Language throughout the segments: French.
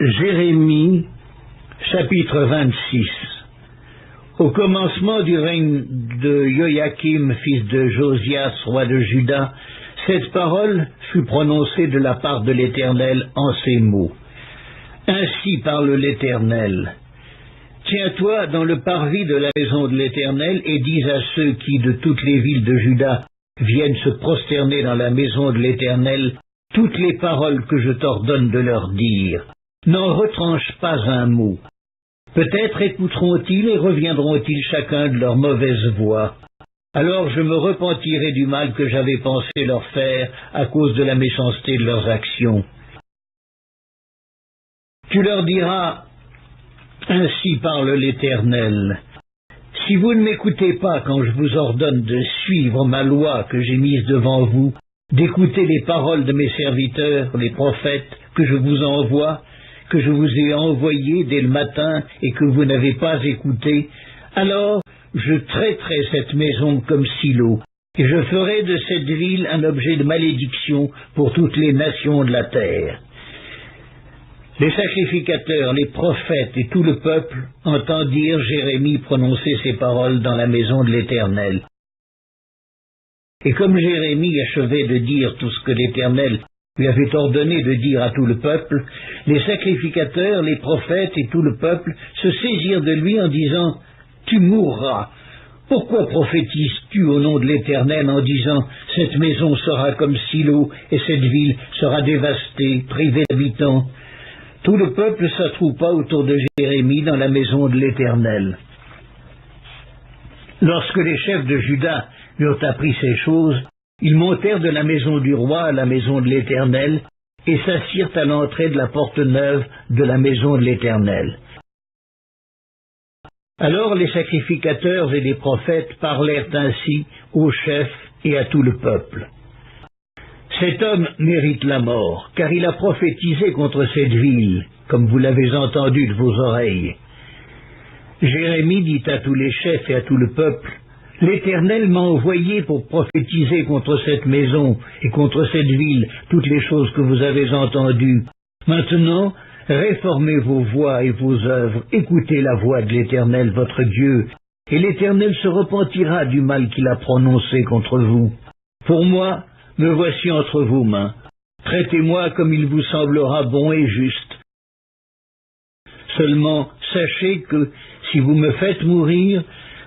Jérémie, chapitre 26. Au commencement du règne de Joachim, fils de Josias, roi de Juda, cette parole fut prononcée de la part de l'Éternel en ces mots. Ainsi parle l'Éternel. Tiens-toi dans le parvis de la maison de l'Éternel et dis à ceux qui, de toutes les villes de Juda, viennent se prosterner dans la maison de l'Éternel, toutes les paroles que je t'ordonne de leur dire. N'en retranche pas un mot. Peut-être écouteront-ils et reviendront-ils chacun de leur mauvaise voie. Alors je me repentirai du mal que j'avais pensé leur faire à cause de la méchanceté de leurs actions. Tu leur diras, ainsi parle l'Éternel. Si vous ne m'écoutez pas quand je vous ordonne de suivre ma loi que j'ai mise devant vous, d'écouter les paroles de mes serviteurs, les prophètes, que je vous envoie, que je vous ai envoyés dès le matin et que vous n'avez pas écouté, alors je traiterai cette maison comme Silo, et je ferai de cette ville un objet de malédiction pour toutes les nations de la terre. Les sacrificateurs, les prophètes et tout le peuple entendirent Jérémie prononcer ces paroles dans la maison de l'Éternel. Et comme Jérémie achevait de dire tout ce que l'Éternel lui avait ordonné de dire à tout le peuple, les sacrificateurs, les prophètes et tout le peuple se saisirent de lui en disant « Tu mourras ! Pourquoi prophétises-tu au nom de l'Éternel en disant « Cette maison sera comme Silo et cette ville sera dévastée, privée d'habitants » Tout le peuple s'attroupa autour de Jérémie dans la maison de l'Éternel. Lorsque les chefs de Juda eurent appris ces choses, ils montèrent de la maison du roi à la maison de l'Éternel et s'assirent à l'entrée de la porte neuve de la maison de l'Éternel. Alors les sacrificateurs et les prophètes parlèrent ainsi aux chefs et à tout le peuple. Cet homme mérite la mort, car il a prophétisé contre cette ville, comme vous l'avez entendu de vos oreilles. Jérémie dit à tous les chefs et à tout le peuple, « L'Éternel m'a envoyé pour prophétiser contre cette maison et contre cette ville toutes les choses que vous avez entendues. Maintenant, réformez vos voies et vos œuvres, écoutez la voix de l'Éternel votre Dieu, et l'Éternel se repentira du mal qu'il a prononcé contre vous. Pour moi, me voici entre vos mains. Traitez-moi comme il vous semblera bon et juste. Seulement, sachez que, si vous me faites mourir,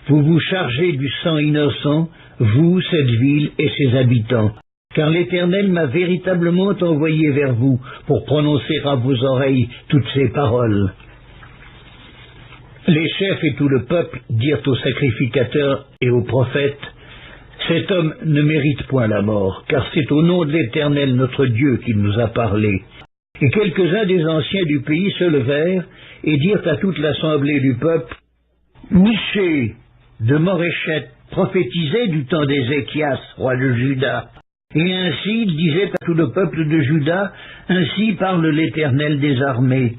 vous vous chargez du sang innocent, vous, cette ville et ses habitants. Car l'Éternel m'a véritablement envoyé vers vous pour prononcer à vos oreilles toutes ces paroles. » Les chefs et tout le peuple dirent aux sacrificateurs et aux prophètes, « Cet homme ne mérite point la mort, car c'est au nom de l'Éternel notre Dieu qu'il nous a parlé. » Et quelques-uns des anciens du pays se levèrent et dirent à toute l'assemblée du peuple, « Michée de Moréchet prophétisait du temps d'Ézéchias, roi de Juda. Et ainsi il disait à tout le peuple de Juda, « Ainsi parle l'Éternel des armées.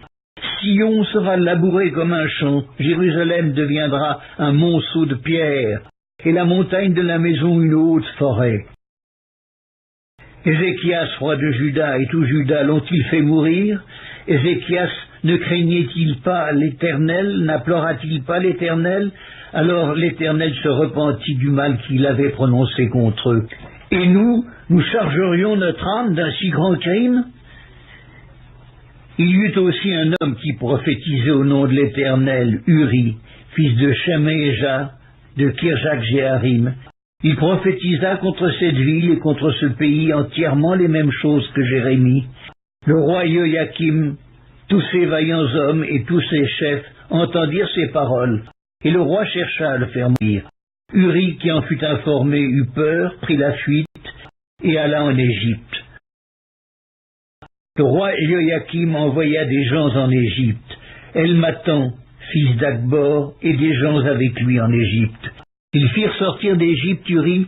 Sion sera labouré comme un champ, Jérusalem deviendra un monceau de pierre, et la montagne de la maison une haute forêt. » Ézéchias, roi de Juda, et tout Juda l'ont-ils fait mourir? Ézéchias ne craignait-il pas l'Éternel, n'implora-t-il pas l'Éternel? Alors l'Éternel se repentit du mal qu'il avait prononcé contre eux. Et nous chargerions notre âme d'un si grand crime? Il y eut aussi un homme qui prophétisait au nom de l'Éternel, Uri, fils de Sheméja, de Kirjath-Jéarim. Il prophétisa contre cette ville et contre ce pays entièrement les mêmes choses que Jérémie. Le roi Joachim, tous ses vaillants hommes et tous ses chefs entendirent ces paroles, et le roi chercha à le faire mourir. Uri, qui en fut informé, eut peur, prit la fuite et alla en Égypte. Le roi Joachim envoya des gens en Égypte, Elmatan, fils d'Akbor, et des gens avec lui en Égypte. Ils firent sortir d'Égypte Uri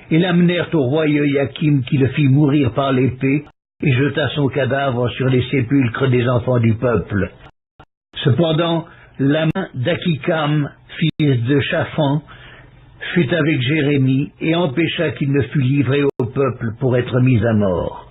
et l'amenèrent au roi Joachim qui le fit mourir par l'épée et jeta son cadavre sur les sépulcres des enfants du peuple. Cependant, la main d'Akikam, fils de Shaphan, fut avec Jérémie et empêcha qu'il ne fût livré au peuple pour être mis à mort.